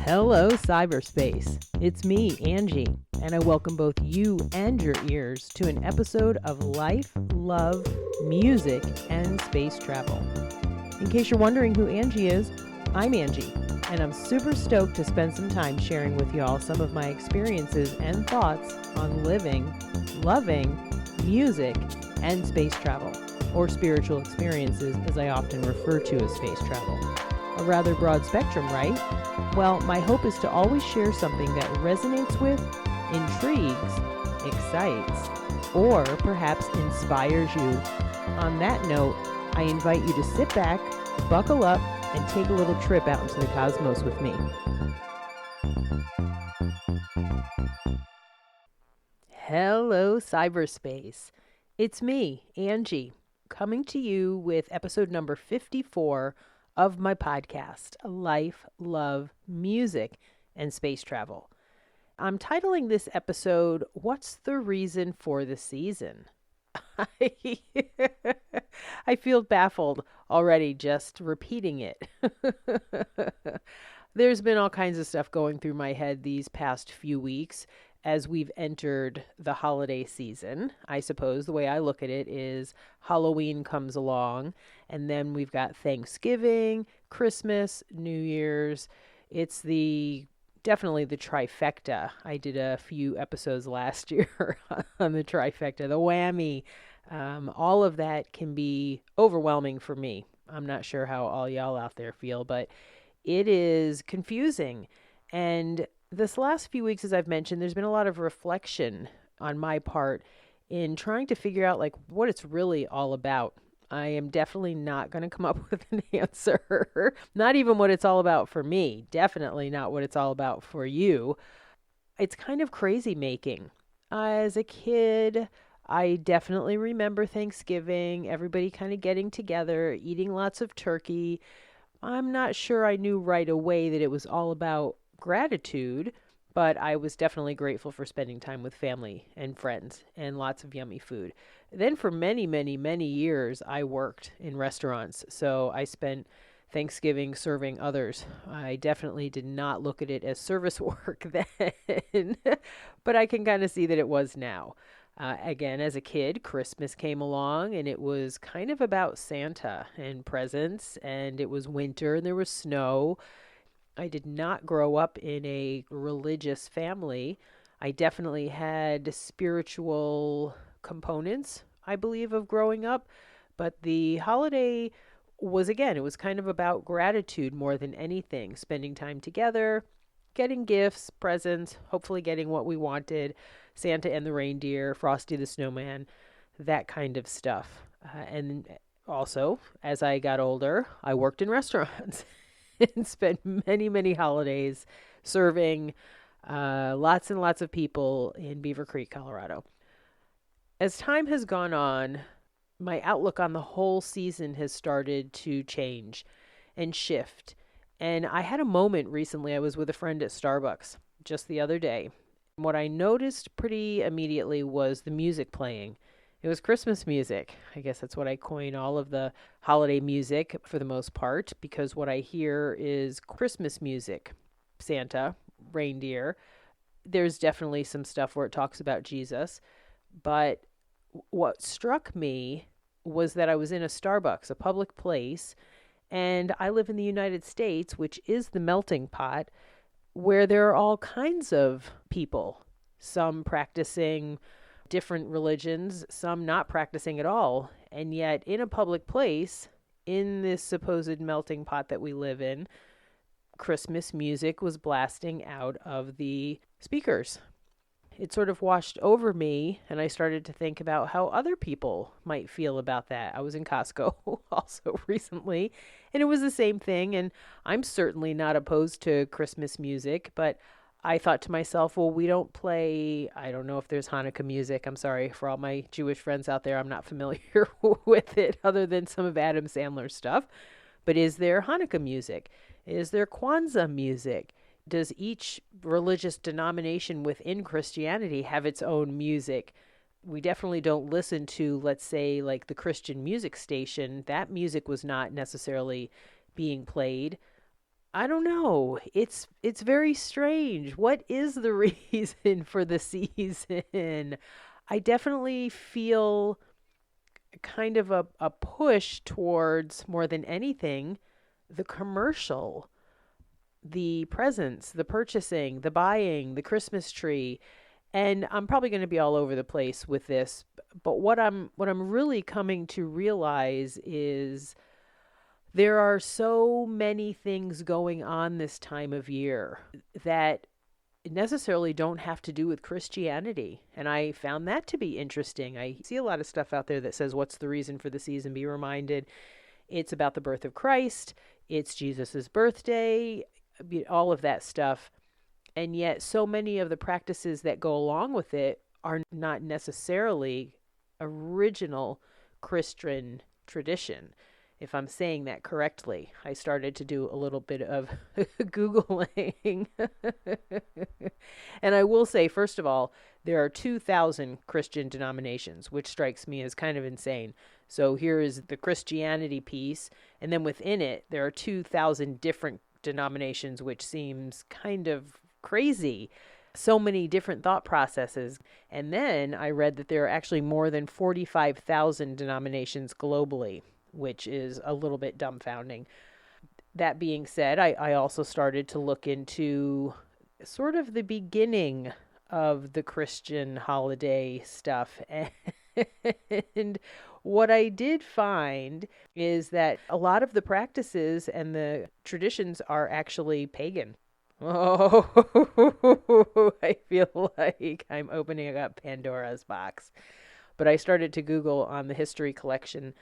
Hello, cyberspace. It's me, Angie, and I welcome both you and your ears to an episode of Life, Love, Music, and Space Travel. In case you're wondering who Angie is, I'm Angie, and I'm super stoked to spend some time sharing with y'all some of my experiences and thoughts on living, loving, music, and space travel, or spiritual experiences as I often refer to as space travel. A rather broad spectrum, right? Well, my hope is to always share something that resonates with, intrigues, excites, or perhaps inspires you. On that note, I invite you to sit back, buckle up, and take a little trip out into the cosmos with me. Hello, cyberspace. It's me, Angie, coming to you with episode number 54 of my podcast, Life, Love, Music, and Space Travel. I'm titling this episode, What's the Reason for the Season? I feel baffled already just repeating it. There's been all kinds of stuff going through my head these past few weeks as we've entered the holiday season. I suppose the way I look at it is Halloween comes along, and then we've got Thanksgiving, Christmas, New Year's. It's definitely the trifecta. I did a few episodes last year on the trifecta, the whammy. All of that can be overwhelming for me. I'm not sure how all y'all out there feel, but it is confusing. And this last few weeks, as I've mentioned, there's been a lot of reflection on my part in trying to figure out what it's really all about. I am definitely not going to come up with an answer. Not even what it's all about for me. Definitely not what it's all about for you. It's kind of crazy making. As a kid, I definitely remember Thanksgiving, everybody kind of getting together, eating lots of turkey. I'm not sure I knew right away that it was all about gratitude, but I was definitely grateful for spending time with family and friends and lots of yummy food. Then for many, many, many years, I worked in restaurants. So I spent Thanksgiving serving others. I definitely did not look at it as service work then, but I can kind of see that it was now. Again, as a kid, Christmas came along and it was kind of about Santa and presents, and it was winter and there was snow. I did not grow up in a religious family. I definitely had spiritual components, I believe, of growing up. But the holiday was, again, it was kind of about gratitude more than anything. Spending time together, getting gifts, presents, hopefully getting what we wanted. Santa and the reindeer, Frosty the Snowman, that kind of stuff. And also, as I got older, I worked in restaurants. And spent many, many holidays serving lots and lots of people in Beaver Creek, Colorado. As time has gone on, my outlook on the whole season has started to change and shift. And I had a moment recently. I was with a friend at Starbucks just the other day. What I noticed pretty immediately was the music playing. It was Christmas music. I guess that's what I coin all of the holiday music for the most part, because what I hear is Christmas music. Santa, reindeer. There's definitely some stuff where it talks about Jesus. But what struck me was that I was in a Starbucks, a public place, and I live in the United States, which is the melting pot, where there are all kinds of people, some practicing different religions, some not practicing at all. And yet in a public place, in this supposed melting pot that we live in, Christmas music was blasting out of the speakers. It sort of washed over me, and I started to think about how other people might feel about that. I was in Costco also recently, and it was the same thing. And I'm certainly not opposed to Christmas music, but I thought to myself, well, we don't play, I don't know if there's Hanukkah music. I'm sorry for all my Jewish friends out there. I'm not familiar with it other than some of Adam Sandler's stuff. But is there Hanukkah music? Is there Kwanzaa music? Does each religious denomination within Christianity have its own music? We definitely don't listen to, let's say, the Christian music station. That music was not necessarily being played. I don't know. It's very strange. What is the reason for the season? I definitely feel kind of a push towards, more than anything, the commercial, the presents, the purchasing, the buying, the Christmas tree. And I'm probably going to be all over the place with this, but what I'm really coming to realize is there are so many things going on this time of year that necessarily don't have to do with Christianity. And I found that to be interesting. I see a lot of stuff out there that says, what's the reason for the season? Be reminded it's about the birth of Christ, it's Jesus's birthday, all of that stuff. And yet, so many of the practices that go along with it are not necessarily original Christian tradition. If I'm saying that correctly, I started to do a little bit of Googling. And I will say, first of all, there are 2,000 Christian denominations, which strikes me as kind of insane. So here is the Christianity piece, and then within it, there are 2,000 different denominations, which seems kind of crazy. So many different thought processes. And then I read that there are actually more than 45,000 denominations globally, which is a little bit dumbfounding. That being said, I also started to look into sort of the beginning of the Christian holiday stuff. And what I did find is that a lot of the practices and the traditions are actually pagan. Oh, I feel like I'm opening up Pandora's box. But I started to Google on the history collection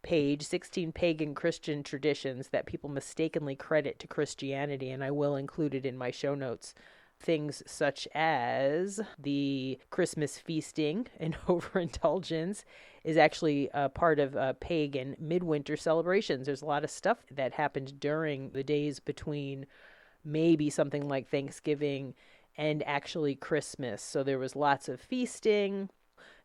page 16 pagan Christian traditions that people mistakenly credit to Christianity, and I will include it in my show notes. Things such as the Christmas feasting and overindulgence is actually a part of pagan midwinter celebrations. There's a lot of stuff that happened during the days between maybe something like Thanksgiving and actually Christmas. So there was lots of feasting.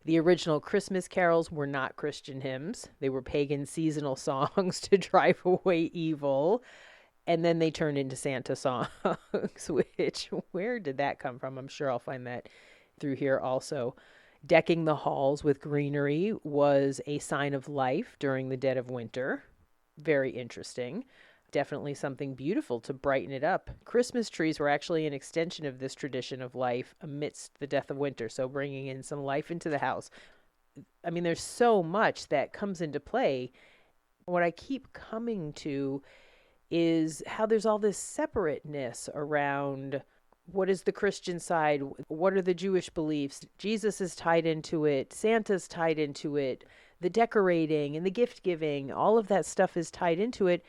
The original Christmas carols were not Christian hymns. They were pagan seasonal songs to drive away evil. And then they turned into Santa songs, which, where did that come from? I'm sure I'll find that through here also. Decking the halls with greenery was a sign of life during the dead of winter. Very interesting. Definitely something beautiful to brighten it up. Christmas trees were actually an extension of this tradition of life amidst the death of winter, so bringing in some life into the house. I mean, there's so much that comes into play. What I keep coming to is how there's all this separateness around what is the Christian side, what are the Jewish beliefs. Jesus is tied into it, Santa's tied into it, the decorating and the gift giving, all of that stuff is tied into it.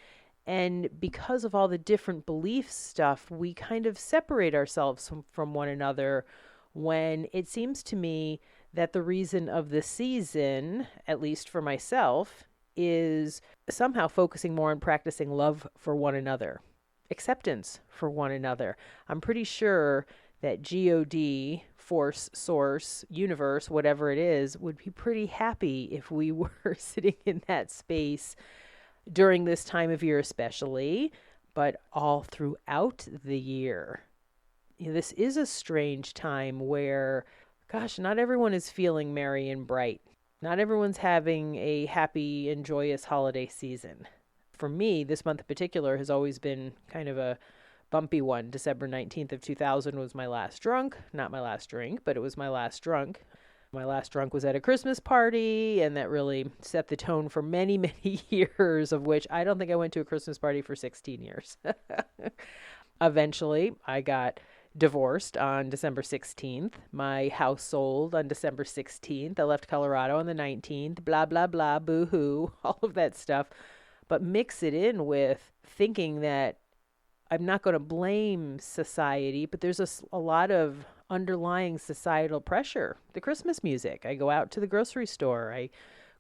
And because of all the different belief stuff, we kind of separate ourselves from one another, when it seems to me that the reason of the season, at least for myself, is somehow focusing more on practicing love for one another, acceptance for one another. I'm pretty sure that God, force, source, universe, whatever it is, would be pretty happy if we were sitting in that space during this time of year especially, but all throughout the year. This is a strange time where, gosh, not everyone is feeling merry and bright. Not everyone's having a happy and joyous holiday season. For me, this month in particular has always been kind of a bumpy one. December 19th of 2000 was my last drunk. Not my last drink, but it was my last drunk. My last drunk was at a Christmas party, and that really set the tone for many, many years, of which I don't think I went to a Christmas party for 16 years. Eventually, I got divorced on December 16th. My house sold on December 16th. I left Colorado on the 19th. Blah, blah, blah, boo-hoo, all of that stuff. But mix it in with thinking that I'm not going to blame society, but there's a lot of underlying societal pressure. The Christmas music. I go out to the grocery store. I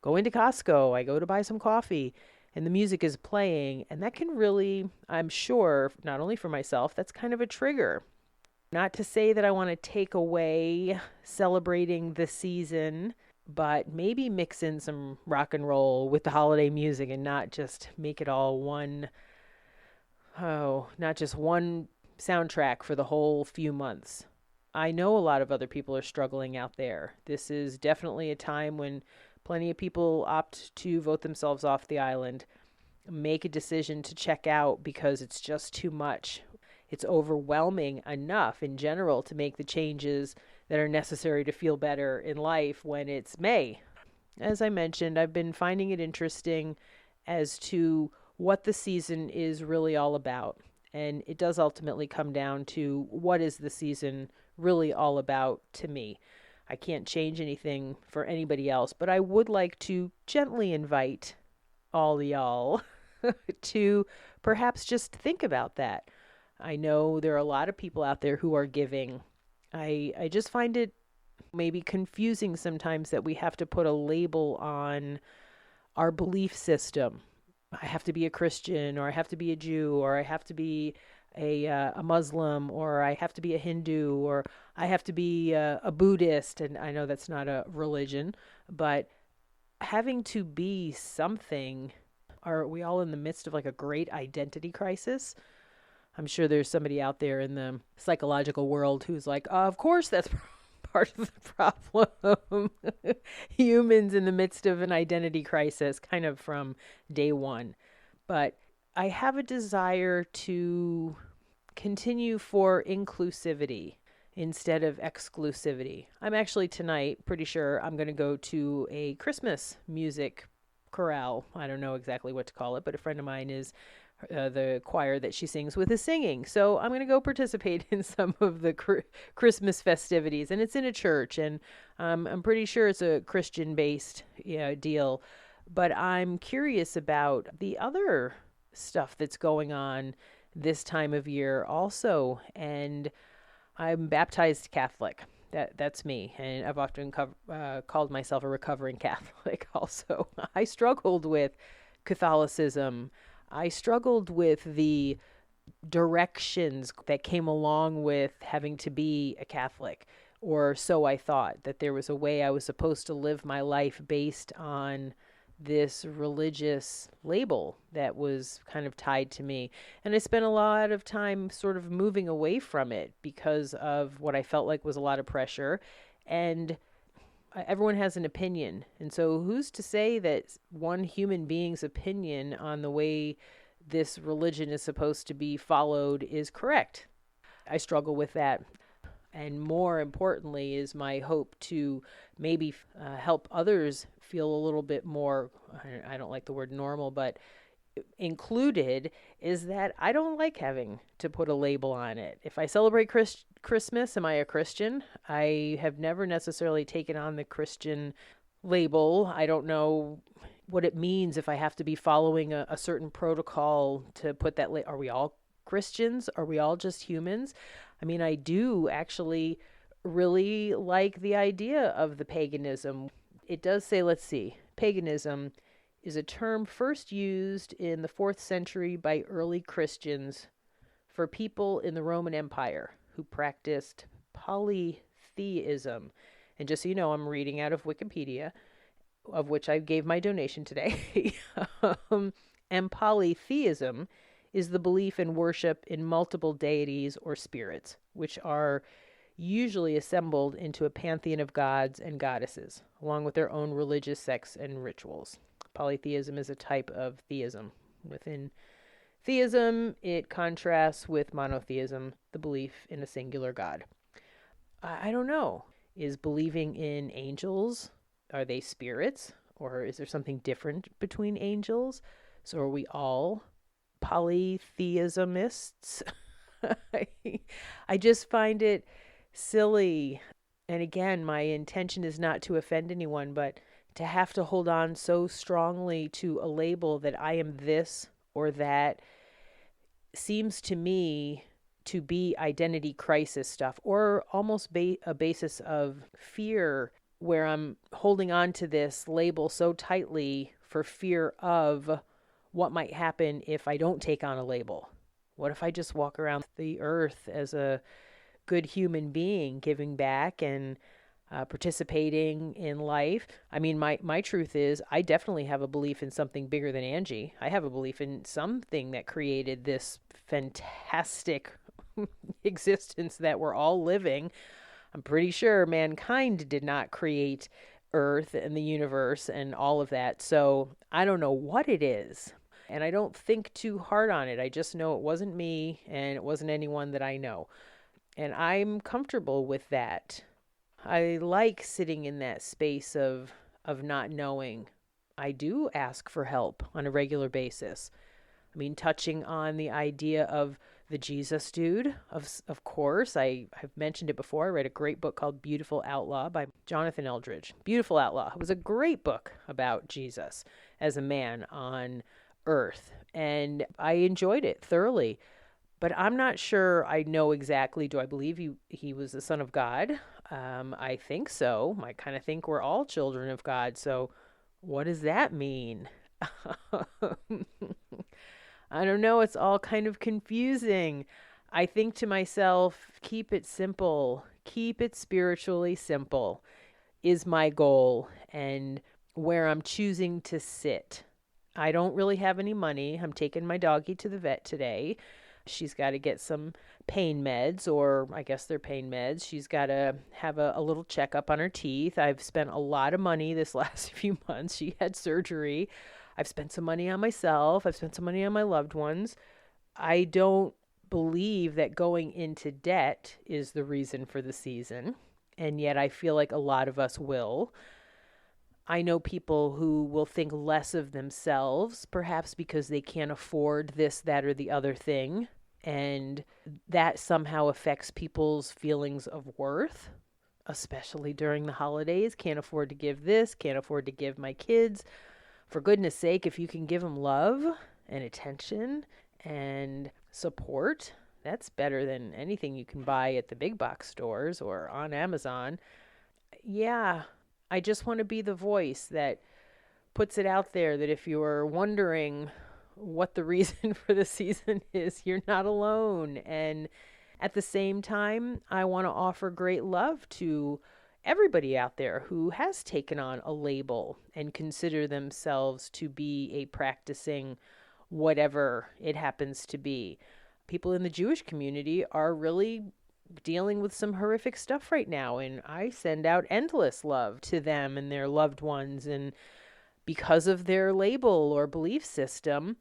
go into Costco. I go to buy some coffee, and the music is playing. And that can really, I'm sure, not only for myself, that's kind of a trigger. Not to say that I want to take away celebrating the season, but maybe mix in some rock and roll with the holiday music and not just make it all one Oh, not just one soundtrack for the whole few months. I know a lot of other people are struggling out there. This is definitely a time when plenty of people opt to vote themselves off the island, make a decision to check out because it's just too much. It's overwhelming enough in general to make the changes that are necessary to feel better in life when it's May. As I mentioned, I've been finding it interesting as to what the season is really all about. And it does ultimately come down to what is the season really all about to me. I can't change anything for anybody else, but I would like to gently invite all y'all to perhaps just think about that. I know there are a lot of people out there who are giving. I just find it maybe confusing sometimes that we have to put a label on our belief system. I have to be a Christian, or I have to be a Jew, or I have to be a Muslim, or I have to be a Hindu, or I have to be a Buddhist. And I know that's not a religion, but having to be something. Are we all in the midst of like a great identity crisis? I'm sure there's somebody out there in the psychological world who's like, of course that's part of the problem. Humans in the midst of an identity crisis, kind of from day one. But I have a desire to continue for inclusivity instead of exclusivity. I'm actually tonight pretty sure I'm going to go to a Christmas music chorale. I don't know exactly what to call it, but a friend of mine is the choir that she sings with is singing. So I'm going to go participate in some of the Christmas festivities, and it's in a church, and I'm pretty sure it's a Christian-based deal. But I'm curious about the other stuff that's going on this time of year also, and I'm baptized Catholic. That's me, and I've often called myself a recovering Catholic also. I struggled with Catholicism. I struggled with the directions that came along with having to be a Catholic, or so I thought, that there was a way I was supposed to live my life based on this religious label that was kind of tied to me. And I spent a lot of time sort of moving away from it because of what I felt like was a lot of pressure. And everyone has an opinion. And so who's to say that one human being's opinion on the way this religion is supposed to be followed is correct? I struggle with that. And more importantly is my hope to maybe help others feel a little bit more, I don't like the word normal, but included, is that I don't like having to put a label on it. If I celebrate Christmas, am I a Christian? I have never necessarily taken on the Christian label. I don't know what it means if I have to be following a certain protocol to put that Are we all Christians? Are we all just humans? I mean, I do actually really like the idea of the paganism. It does say, let's see, paganism is a term first used in the 4th century by early Christians for people in the Roman Empire who practiced polytheism. And just so you know, I'm reading out of Wikipedia, of which I gave my donation today. And polytheism is the belief and worship in multiple deities or spirits, which are usually assembled into a pantheon of gods and goddesses, along with their own religious sects and rituals. Polytheism is a type of theism. Within theism, it contrasts with monotheism, the belief in a singular god. I don't know. Is believing in angels, are they spirits? Or is there something different between angels? So are we all polytheismists? I just find it silly. And again, my intention is not to offend anyone, but to have to hold on so strongly to a label that I am this or that seems to me to be identity crisis stuff, or almost a basis of fear, where I'm holding on to this label so tightly for fear of what might happen if I don't take on a label. What if I just walk around the earth as a good human being, giving back, and participating in life. I mean, my truth is, I definitely have a belief in something bigger than Angie. I have a belief in something that created this fantastic existence that we're all living. I'm pretty sure mankind did not create Earth and the universe and all of that. So I don't know what it is. And I don't think too hard on it. I just know it wasn't me and it wasn't anyone that I know. And I'm comfortable with that. I like sitting in that space of not knowing. I do ask for help on a regular basis. I mean, touching on the idea of the Jesus dude, of course. I've mentioned it before. I read a great book called Beautiful Outlaw by Jonathan Eldridge. Beautiful Outlaw. It was a great book about Jesus as a man on earth, and I enjoyed it thoroughly. But I'm not sure I know exactly. Do I believe he was the Son of God? I think so. I kind of think we're all children of God. So what does that mean? I don't know. It's all kind of confusing. I think to myself, keep it simple. Keep it spiritually simple is my goal and where I'm choosing to sit. I don't really have any money. I'm taking my doggie to the vet today. She's got to get some pain meds, or I guess they're pain meds. She's got to have a little checkup on her teeth. I've spent a lot of money this last few months. She had surgery. I've spent some money on myself. I've spent some money on my loved ones. I don't believe that going into debt is the reason for the season, and yet I feel like a lot of us will. I know people who will think less of themselves, perhaps because they can't afford this, that, or the other thing, and that somehow affects people's feelings of worth, especially during the holidays. Can't afford to give this, can't afford to give my kids. For goodness sake, if you can give them love and attention and support, that's better than anything you can buy at the big box stores or on Amazon. Yeah, I just want to be the voice that puts it out there that if you're wondering what the reason for the season is, you're not alone. And at the same time, I want to offer great love to everybody out there who has taken on a label and consider themselves to be a practicing whatever it happens to be. People in the Jewish community are really dealing with some horrific stuff right now, and I send out endless love to them and their loved ones, and because of their label or belief system,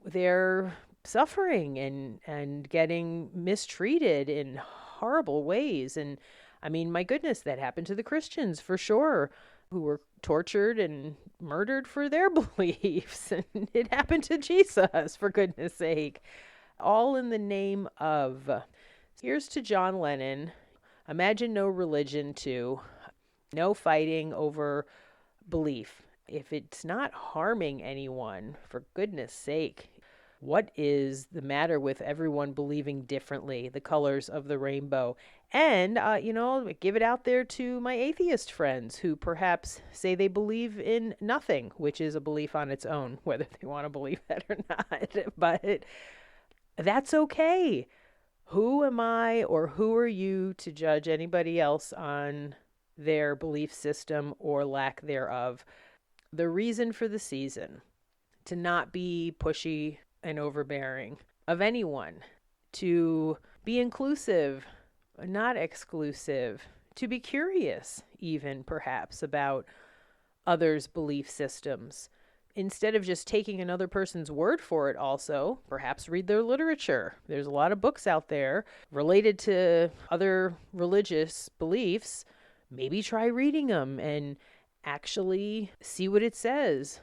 they're suffering and getting mistreated in horrible ways. And I mean, my goodness, that happened to the Christians for sure, who were tortured and murdered for their beliefs. And it happened to Jesus, for goodness sake. All in the name of. Here's to John Lennon. Imagine no religion, too. No fighting over belief. If it's not harming anyone, for goodness sake, what is the matter with everyone believing differently, the colors of the rainbow? And, give it out there to my atheist friends who perhaps say they believe in nothing, which is a belief on its own, whether they want to believe that or not. But that's okay. Who am I or who are you to judge anybody else on their belief system or lack thereof? The reason for the season, to not be pushy and overbearing of anyone, to be inclusive, not exclusive, to be curious even perhaps about others' belief systems. Instead of just taking another person's word for it, also, perhaps read their literature. There's a lot of books out there related to other religious beliefs. Maybe try reading them and actually see what it says.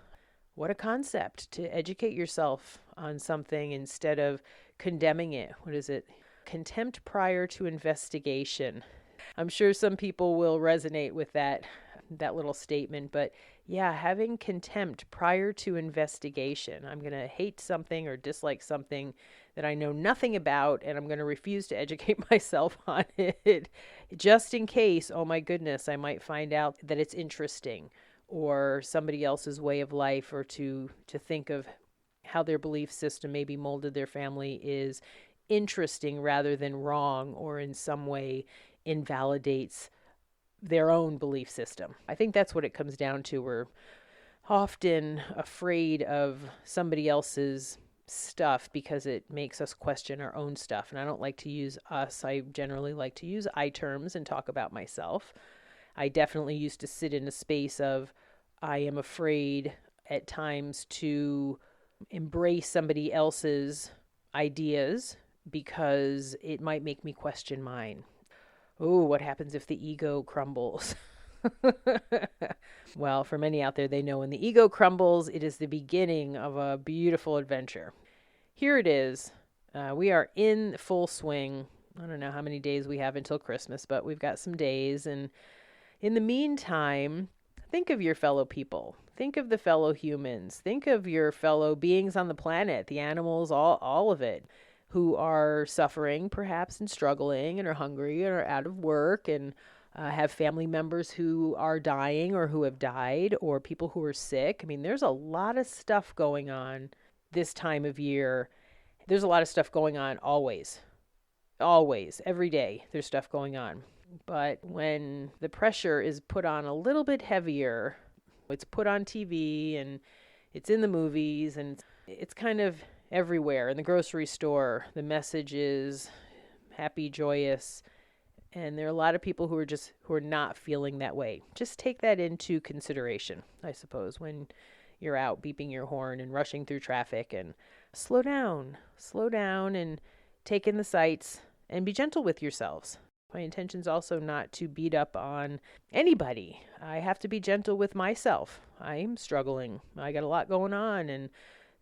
What a concept to educate yourself on something instead of condemning it. What is it? Contempt prior to investigation. I'm sure some people will resonate with that little statement, but yeah, having contempt prior to investigation. I'm going to hate something or dislike something that I know nothing about, and I'm going to refuse to educate myself on it just in case, oh my goodness, I might find out that it's interesting or somebody else's way of life, or to think of how their belief system maybe molded their family is interesting rather than wrong, or in some way invalidates their own belief system. I think that's what it comes down to. We're often afraid of somebody else's stuff because it makes us question our own stuff. And I don't like to use us. I generally like to use I terms and talk about myself. I definitely used to sit in a space of I am afraid at times to embrace somebody else's ideas because it might make me question mine. Oh, what happens if the ego crumbles? Well, for many out there, they know when the ego crumbles, it is the beginning of a beautiful adventure. Here it is. We are in full swing. I don't know how many days we have until Christmas, but we've got some days. And in the meantime, think of your fellow people. Think of the fellow humans. Think of your fellow beings on the planet, the animals, all of it, who are suffering perhaps and struggling and are hungry and are out of work and have family members who are dying or who have died or people who are sick. I mean, there's a lot of stuff going on this time of year. There's a lot of stuff going on always, every day there's stuff going on. But when the pressure is put on a little bit heavier, it's put on TV and it's in the movies and it's kind of everywhere. In the grocery store, the message is happy, joyous. And there are a lot of people who are not feeling that way. Just take that into consideration, I suppose, when you're out beeping your horn and rushing through traffic, and slow down and take in the sights and be gentle with yourselves. My intention is also not to beat up on anybody. I have to be gentle with myself. I'm struggling. I got a lot going on and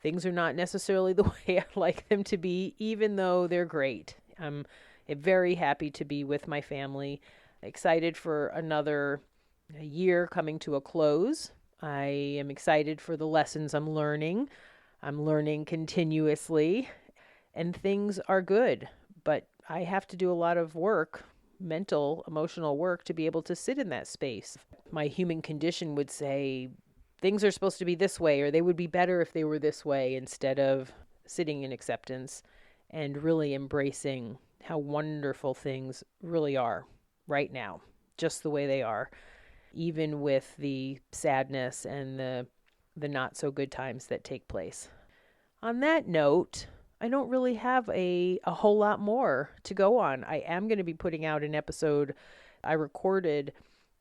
things are not necessarily the way I'd like them to be, even though they're great. I'm very happy to be with my family. Excited for another year coming to a close. I am excited for the lessons I'm learning. I'm learning continuously, and things are good. But I have to do a lot of work, mental, emotional work, to be able to sit in that space. My human condition would say things are supposed to be this way, or they would be better if they were this way, instead of sitting in acceptance and really embracing how wonderful things really are right now, just the way they are, even with the sadness and the not so good times that take place. On that note, I don't really have a whole lot more to go on. I am going to be putting out an episode. I recorded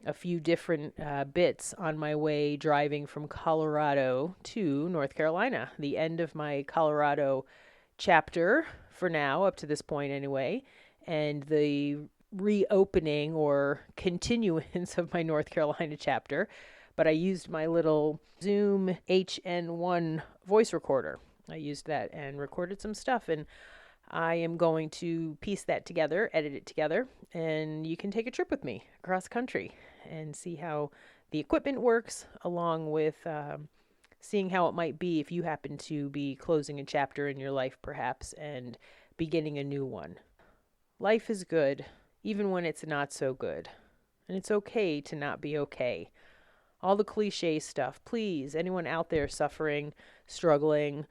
a few different bits on my way driving from Colorado to North Carolina, the end of my Colorado chapter for now, up to this point anyway, and the reopening or continuance of my North Carolina chapter. But I used my little Zoom HN1 voice recorder. I used that and recorded some stuff, and I am going to piece that together, edit it together, and you can take a trip with me across country and see how the equipment works, along with seeing how it might be if you happen to be closing a chapter in your life, perhaps, and beginning a new one. Life is good, even when it's not so good. And it's okay to not be okay. All the cliche stuff, please, anyone out there suffering, struggling,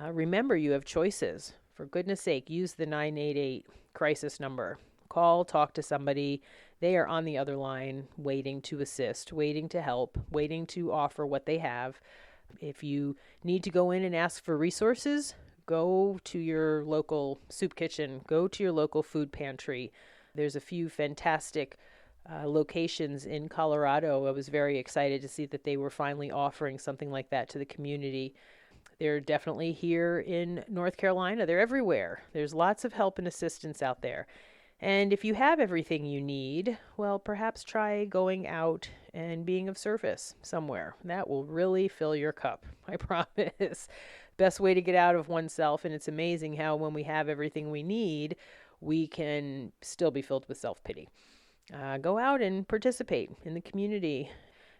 remember you have choices. For goodness sake, use the 988 crisis number. Call, talk to somebody. They are on the other line, waiting to assist, waiting to help, waiting to offer what they have. If you need to go in and ask for resources, go to your local soup kitchen, go to your local food pantry. There's a few fantastic locations in Colorado. I was very excited to see that they were finally offering something like that to the community. They're definitely here in North Carolina. They're everywhere. There's lots of help and assistance out there. And if you have everything you need, well, perhaps try going out and being of service somewhere. That will really fill your cup, I promise. Best way to get out of oneself, and it's amazing how when we have everything we need, we can still be filled with self-pity. Go out and participate in the community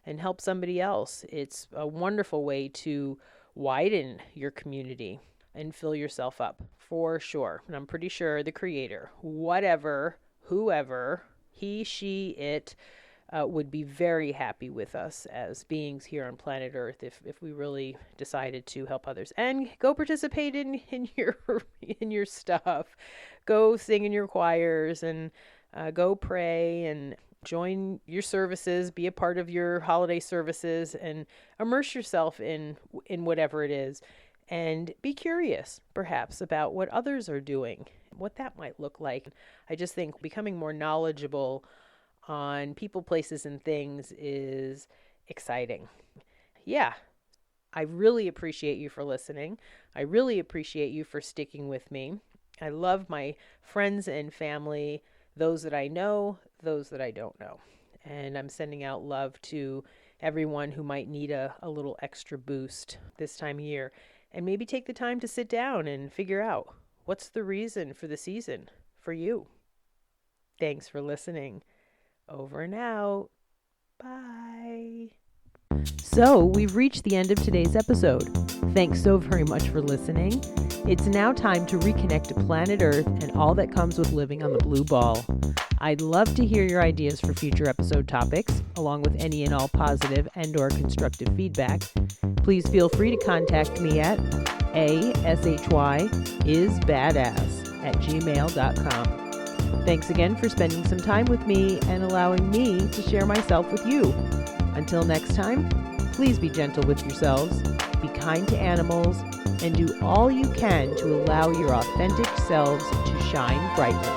and help somebody else. It's a wonderful way to widen your community and fill yourself up, for sure. And I'm pretty sure the Creator, whatever, whoever, he, she, it, would be very happy with us as beings here on planet Earth if we really decided to help others. And go participate in your stuff. Go sing in your choirs and go pray and Join your services, be a part of your holiday services, and immerse yourself in whatever it is. And be curious, perhaps, about what others are doing, what that might look like. I just think becoming more knowledgeable on people, places, and things is exciting. Yeah, I really appreciate you for listening. I really appreciate you for sticking with me. I love my friends and family, those that I know, those that I don't know. And I'm sending out love to everyone who might need a little extra boost this time of year. And maybe take the time to sit down and figure out what's the reason for the season for you. Thanks for listening. Over and out. Bye. So we've reached the end of today's episode. Thanks so very much for listening. It's now time to reconnect to planet Earth and all that comes with living on the blue ball. I'd love to hear your ideas for future episode topics, along with any and all positive and or constructive feedback. Please feel free to contact me at ashysbadass@gmail.com. Thanks again for spending some time with me and allowing me to share myself with you. Until next time, please be gentle with yourselves, be kind to animals, and do all you can to allow your authentic selves to shine brightly.